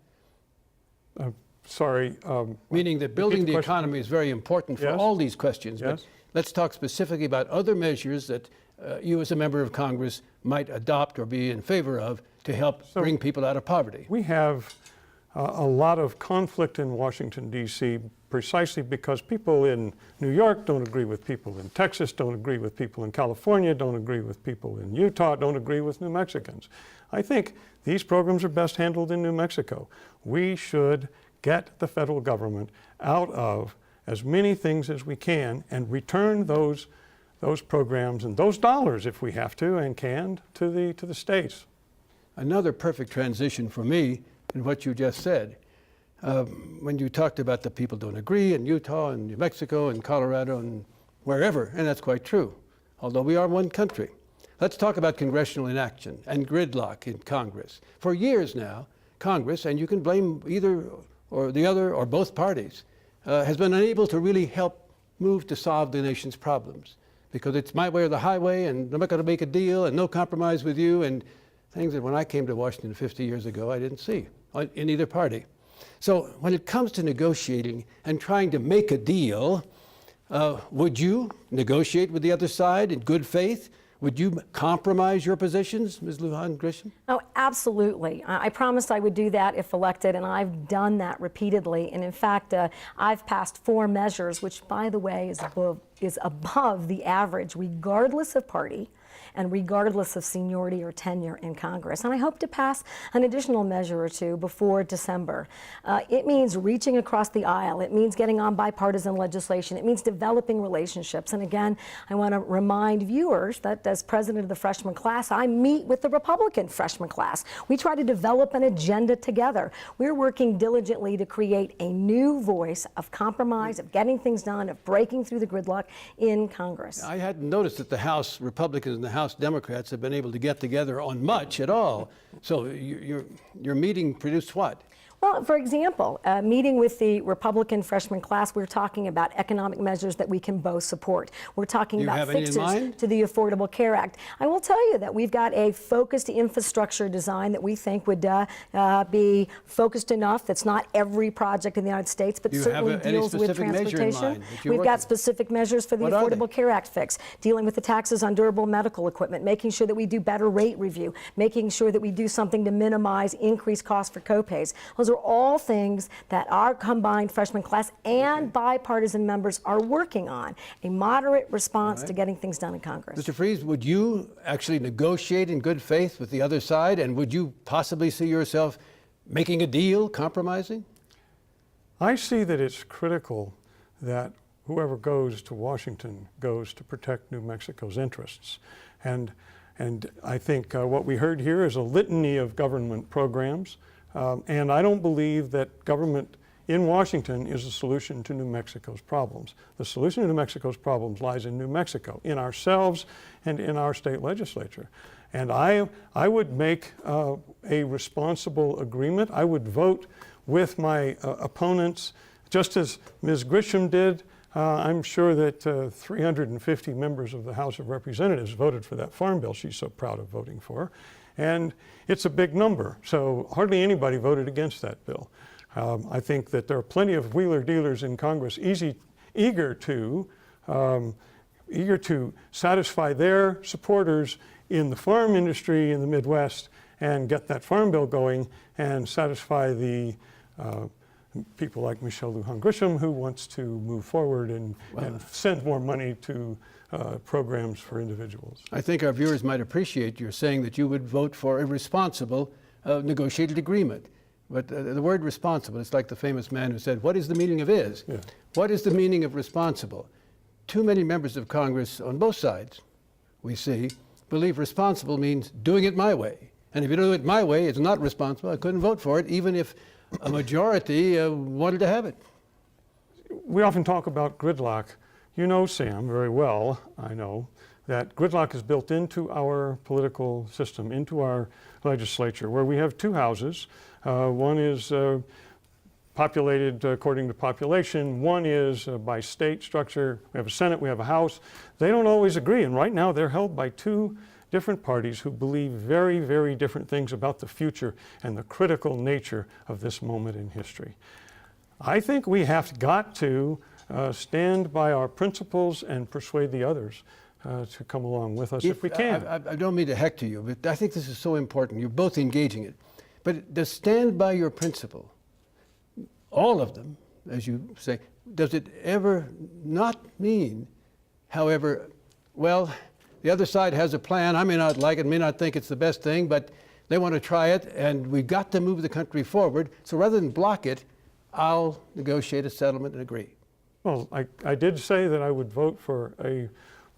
Sorry. Meaning that building the economy is very important for all these questions. Yes. But let's talk specifically about other measures that you as a member of Congress might adopt or be in favor of to help bring people out of poverty. We have a lot of conflict in Washington, D.C., precisely because people in New York don't agree with people in Texas, don't agree with people in California, don't agree with people in Utah, don't agree with New Mexicans. I think these programs are best handled in New Mexico. We should get the federal government out of as many things as we can and return those programs and those dollars, if we have to and can, to the states. Another perfect transition for me in what you just said. When you talked about the people don't agree in Utah and New Mexico and Colorado and wherever, and that's quite true, although we are one country. Let's talk about congressional inaction and gridlock in Congress. For years now, Congress, and you can blame either or the other or both parties, has been unable to really help move to solve the nation's problems. Because it's my way or the highway, and I'm not going to make a deal, and no compromise with you, and things that when I came to Washington 50 years ago, I didn't see in either party. So when it comes to negotiating and trying to make a deal, would you negotiate with the other side in good faith? Would you compromise your positions, Ms. Lujan Grisham? Oh, absolutely. I promised I would do that if elected, and I've done that repeatedly. And in fact, I've passed 4 measures, which, by the way, is above the average, regardless of party and regardless of seniority or tenure in Congress. And I hope to pass an additional measure or 2 before December. It means reaching across the aisle. It means getting on bipartisan legislation. It means developing relationships. And again, I want to remind viewers that as president of the freshman class, I meet with the Republican freshman class. We try to develop an agenda together. We're working diligently to create a new voice of compromise, of getting things done, of breaking through the gridlock in Congress. I hadn't noticed that the House Republicans and the House Democrats have been able to get together on much at all. So your meeting produced what? Well, for example, meeting with the Republican freshman class, we're talking about economic measures that we can both support. We're talking You about have any in fixes mind? to the Affordable Care Act. I will tell you that we've got a focused infrastructure design that we think would be focused enough. That's not every project in the United States, but Do you certainly have any deals with specific measure in transportation. mind that you're We've working got on? specific measures for the What are they? Affordable Care Act fix, dealing with the taxes on durable medical equipment, making sure that we do better rate review, making sure that we do something to minimize increased costs for copays. Those are all things that our combined freshman class and bipartisan members are working on. A moderate response to getting things done in Congress. Mr. Freeze, would you actually negotiate in good faith with the other side, and would you possibly see yourself making a deal, compromising? I see that it's critical that whoever goes to Washington goes to protect New Mexico's interests. And I think what we heard here is a litany of government programs. And I don't believe that government in Washington is the solution to New Mexico's problems. The solution to New Mexico's problems lies in New Mexico, in ourselves and in our state legislature. And I would make a responsible agreement. I would vote with my opponents, just as Ms. Grisham did. I'm sure that 350 members of the House of Representatives voted for that farm bill she's so proud of voting for. And it's a big number, so hardly anybody voted against that bill. I think that there are plenty of wheeler dealers in Congress eager to satisfy their supporters in the farm industry in the Midwest and get that farm bill going and satisfy the people like Michelle Lujan Grisham, who wants to move forward and send more money to programs for individuals. I think our viewers might appreciate your saying that you would vote for a responsible negotiated agreement. But the word responsible, it's like the famous man who said, what is the meaning of is? Yeah. What is the meaning of responsible? Too many members of Congress on both sides, we see, believe responsible means doing it my way. And if you do it my way, it's not responsible. I couldn't vote for it, even if a majority wanted to have it. We often talk about gridlock. You know, Sam, very well, I know, that gridlock is built into our political system, into our legislature, where we have two houses. One is populated according to population. One is by state structure. We have a Senate, we have a House. They don't always agree, and right now they're held by two different parties who believe very, very different things about the future and the critical nature of this moment in history. I think we have got to stand by our principles and persuade the others to come along with us if we can. I don't mean to hector you, but I think this is so important. You're both engaging it. But to stand by your principle, all of them, as you say, does it ever not mean, however, well, the other side has a plan. I may not like it, may not think it's the best thing, but they want to try it, and we've got to move the country forward. So rather than block it, I'll negotiate a settlement and agree. Well, I did say that I would vote for a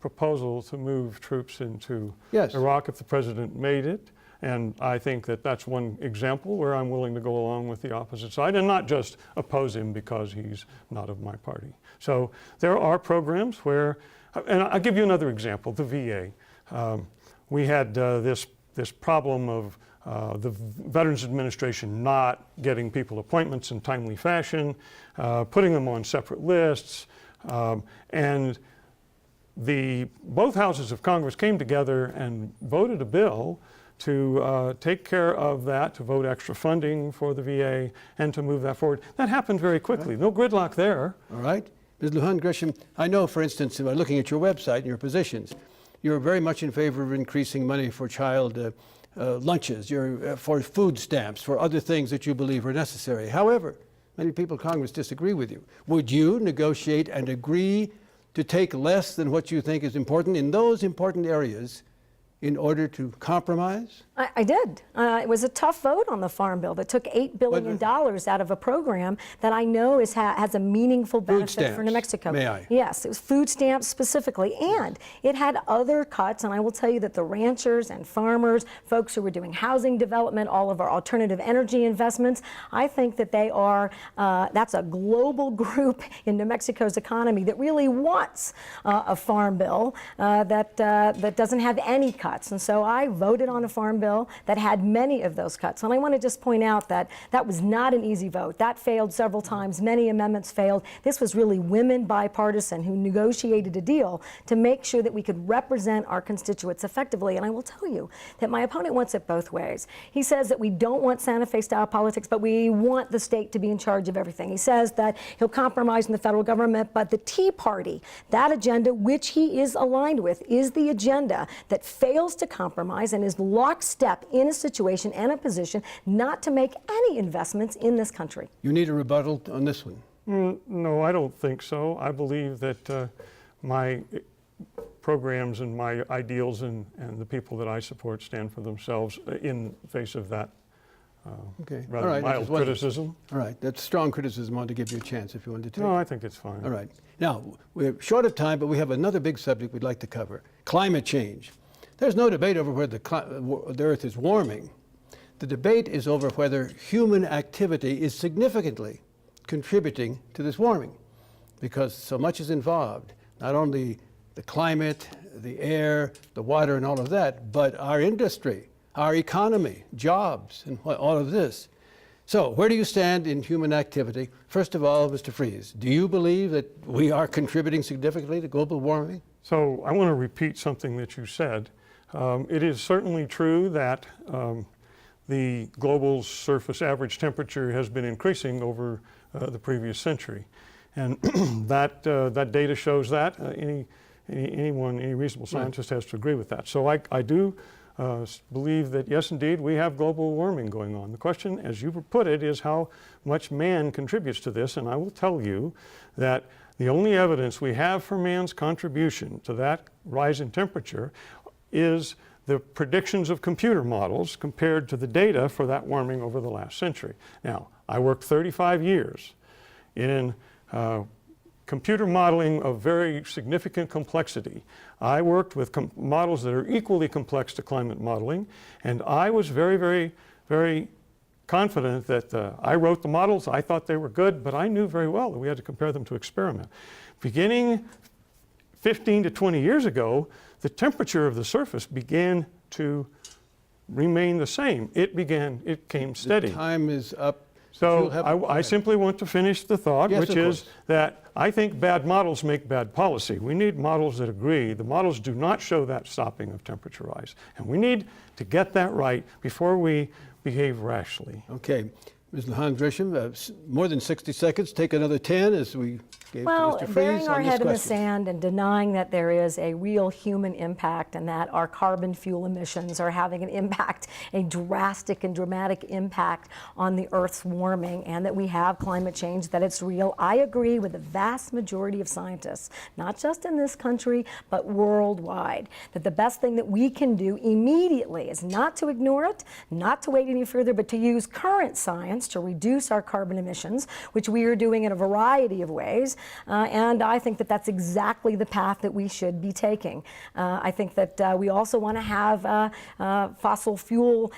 proposal to move troops into Iraq if the president made it. And I think that that's one example where I'm willing to go along with the opposite side and not just oppose him because he's not of my party. So there are programs where, and I'll give you another example, the VA. We had this problem of the Veterans Administration not getting people appointments in timely fashion, putting them on separate lists, and both houses of Congress came together and voted a bill to take care of that, to vote extra funding for the VA, and to move that forward. That happened very quickly. No gridlock there. All right. Ms. Lujan Grisham, I know, for instance, by looking at your website and your positions, you're very much in favor of increasing money for child lunches, for food stamps, for other things that you believe are necessary. However, many people in Congress disagree with you. Would you negotiate and agree to take less than what you think is important in those important areas in order to compromise? I did. It was a tough vote on the Farm Bill that took $8 billion out of a program that I know has a meaningful benefit for New Mexico. May I? Yes, it was food stamps specifically, and it had other cuts, and I will tell you that the ranchers and farmers, folks who were doing housing development, all of our alternative energy investments, I think that they are, that's a global group in New Mexico's economy that really wants a Farm Bill that doesn't have any cuts. And so I voted on a Farm Bill bill that had many of those cuts. And I want to just point out that that was not an easy vote. That failed several times. Many amendments failed. This was really women bipartisan who negotiated a deal to make sure that we could represent our constituents effectively. And I will tell you that my opponent wants it both ways. He says that we don't want Santa Fe style politics, but we want the state to be in charge of everything. He says that he'll compromise in the federal government, but the Tea Party, that agenda, which he is aligned with, is the agenda that fails to compromise and is lockstep in a situation and a position not to make any investments in this country. You need a rebuttal on this one. No, I don't think so. I believe that my programs and my ideals and the people that I support stand for themselves in the face of that Okay. rather All right. mild criticism. All right. That's strong criticism. I want to give you a chance if you want to take No, it. I think it's fine. All right. Now, we're short of time, but we have another big subject we'd like to cover, climate change. There's no debate over whether the Earth is warming. The debate is over whether human activity is significantly contributing to this warming, because so much is involved, not only the climate, the air, the water, and all of that, but our industry, our economy, jobs, and all of this. So where do you stand in human activity? First of all, Mr. Freese, do you believe that we are contributing significantly to global warming? So I want to repeat something that you said. It is certainly true that the global surface average temperature has been increasing over the previous century. And that data shows that. Any reasonable scientist has to agree with that. So I do believe that, yes, indeed, we have global warming going on. The question, as you put it, is how much man contributes to this. And I will tell you that the only evidence we have for man's contribution to that rise in temperature is the predictions of computer models compared to the data for that warming over the last century. Now, I worked 35 years in computer modeling of very significant complexity. I worked with models that are equally complex to climate modeling, and I was very, very, very confident that I wrote the models. I thought they were good, but I knew very well that we had to compare them to experiment. Beginning 15 to 20 years ago, the temperature of the surface began to remain the same. It came steady. The time is up. So I simply want to finish the thought, Yes, which of is course. that I think bad models make bad policy. We need models that agree. The models do not show that stopping of temperature rise. And we need to get that right before we behave rashly. Okay. Ms. Lujan Grisham, more than 60 seconds. Take another 10 as we gave Well, to Mr. Freese burying our on this head in the question. sand and denying that there is a real human impact and that our carbon fuel emissions are having an impact, a drastic and dramatic impact on the Earth's warming, and that we have climate change, that it's real. I agree with the vast majority of scientists, not just in this country, but worldwide, that the best thing that we can do immediately is not to ignore it, not to wait any further, but to use current science to reduce our carbon emissions, which we are doing in a variety of ways. And I think that that's exactly the path that we should be taking. I think that we also want to have fossil fuel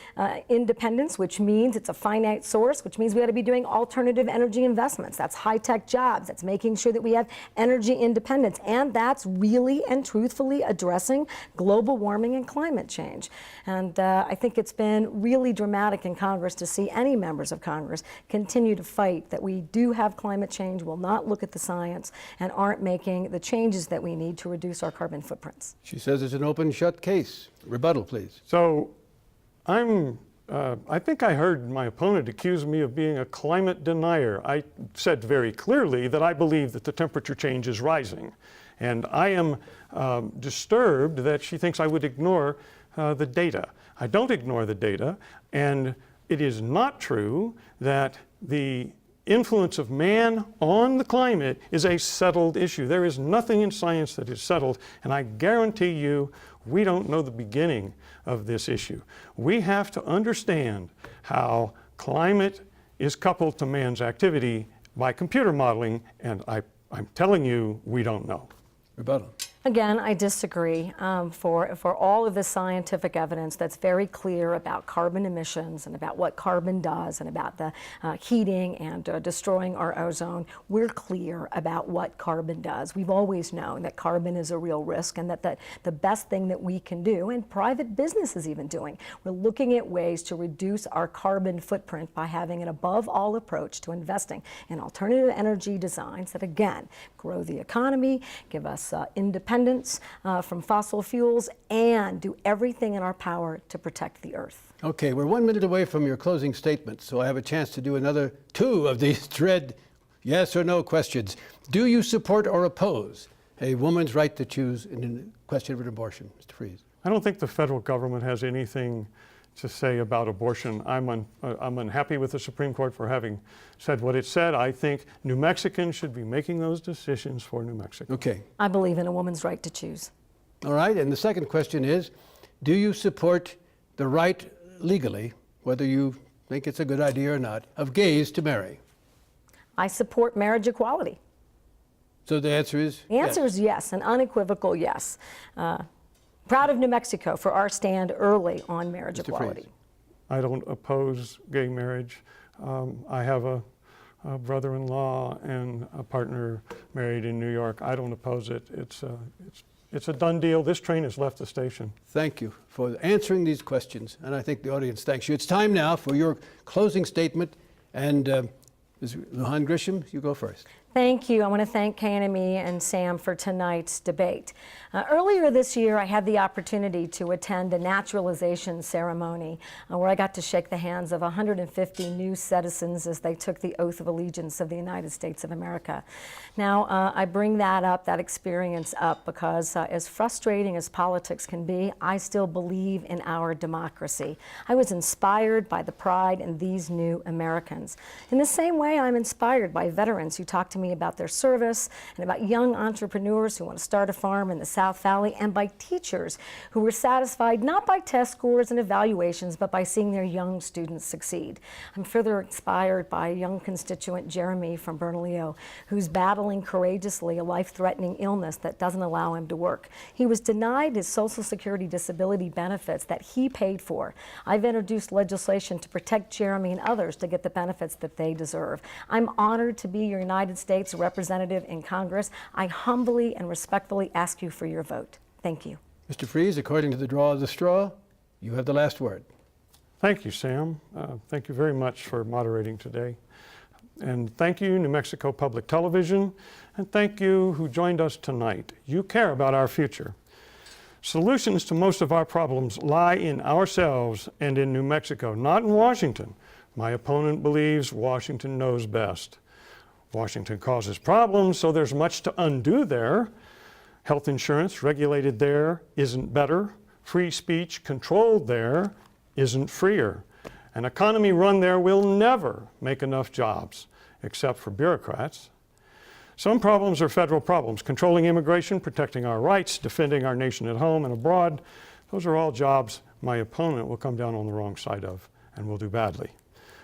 independence, which means it's a finite source, which means we ought to be doing alternative energy investments. That's high-tech jobs. That's making sure that we have energy independence. And that's really and truthfully addressing global warming and climate change. And I think it's been really dramatic in Congress to see any members of Congress continue to fight that we do have climate change, will not look at the science, and aren't making the changes that we need to reduce our carbon footprints. She says it's an open shut case. Rebuttal, please. So I think I heard my opponent accuse me of being a climate denier. I said very clearly that I believe that the temperature change is rising. And I am disturbed that she thinks I would ignore the data. I don't ignore the data, and it is not true that the influence of man on the climate is a settled issue. There is nothing in science that is settled, and I guarantee you we don't know the beginning of this issue. We have to understand how climate is coupled to man's activity by computer modeling, and I'm telling you we don't know. Rebuttal. Again, I disagree. For all of the scientific evidence that's very clear about carbon emissions and about what carbon does and about the heating and destroying our ozone, we're clear about what carbon does. We've always known that carbon is a real risk and that the best thing that we can do, and private business is even doing, we're looking at ways to reduce our carbon footprint by having an above-all approach to investing in alternative energy designs that, again, grow the economy, give us independence from fossil fuels, and do everything in our power to protect the earth. Okay, we're 1 minute away from your closing statement, so I have a chance to do another 2 of these dread yes or no questions. Do you support or oppose a woman's right to choose in a question of an abortion? Mr. Freese. I don't think the federal government has anything to say about abortion. I'm unhappy with the Supreme Court for having said what it said. I think New Mexicans should be making those decisions for New Mexico. Okay. I believe in a woman's right to choose. All right, and the second question is, do you support the right legally, whether you think it's a good idea or not, of gays to marry? I support marriage equality. So the answer is The answer is yes, an unequivocal yes. Proud of New Mexico for our stand early on marriage Mr. equality. Freese. I don't oppose gay marriage. I have a brother-in-law and a partner married in New York. I don't oppose it. It's a done deal. This train has left the station. Thank you for answering these questions, and I think the audience thanks you. It's time now for your closing statement, and Ms. Lujan Grisham, you go first. Thank you. I want to thank KNME and Sam for tonight's debate. Earlier this year, I had the opportunity to attend a naturalization ceremony where I got to shake the hands of 150 new citizens as they took the oath of allegiance of the United States of America. Now, I bring that experience up, because as frustrating as politics can be, I still believe in our democracy. I was inspired by the pride in these new Americans. In the same way, I'm inspired by veterans who talk to me about their service, and about young entrepreneurs who want to start a farm in the South Valley, and by teachers who were satisfied not by test scores and evaluations, but by seeing their young students succeed. I'm further inspired by a young constituent, Jeremy from Bernalillo, who's battling courageously a life-threatening illness that doesn't allow him to work. He was denied his Social Security disability benefits that he paid for. I've introduced legislation to protect Jeremy and others to get the benefits that they deserve. I'm honored to be your United States representative in Congress. I humbly and respectfully ask you for your vote. Thank you. Mr. Freese, according to the draw of the straw, you have the last word. Thank you, Sam. Thank you very much for moderating today. And thank you, New Mexico Public Television. And thank you who joined us tonight. You care about our future. Solutions to most of our problems lie in ourselves and in New Mexico, not in Washington. My opponent believes Washington knows best. Washington causes problems, so there's much to undo there. Health insurance regulated there isn't better. Free speech controlled there isn't freer. An economy run there will never make enough jobs, except for bureaucrats. Some problems are federal problems. Controlling immigration, protecting our rights, defending our nation at home and abroad. Those are all jobs my opponent will come down on the wrong side of and will do badly.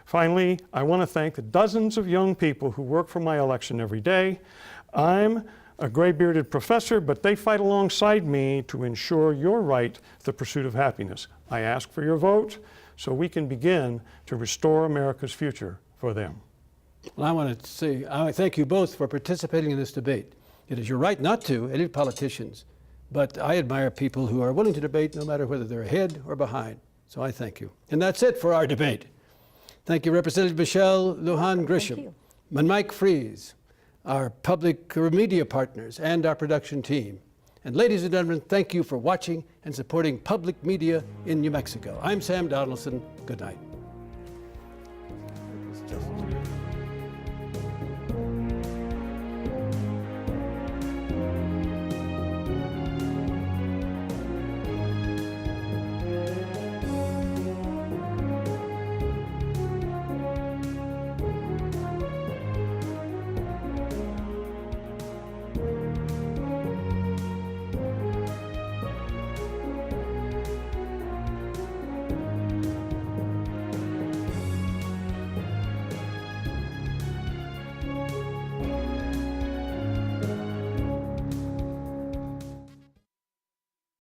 Finally, I want to thank the dozens of young people who work for my election every day. I'm a gray-bearded professor, but they fight alongside me to ensure your right to the pursuit of happiness. I ask for your vote so we can begin to restore America's future for them. Well, I want to say, I thank you both for participating in this debate. It is your right not to, any politicians, but I admire people who are willing to debate no matter whether they're ahead or behind. So I thank you. And that's it for our debate. Thank you, Representative Michelle Lujan Grisham, and Mike Freese, our public media partners, and our production team. And ladies and gentlemen, thank you for watching and supporting public media in New Mexico. I'm Sam Donaldson. Good night.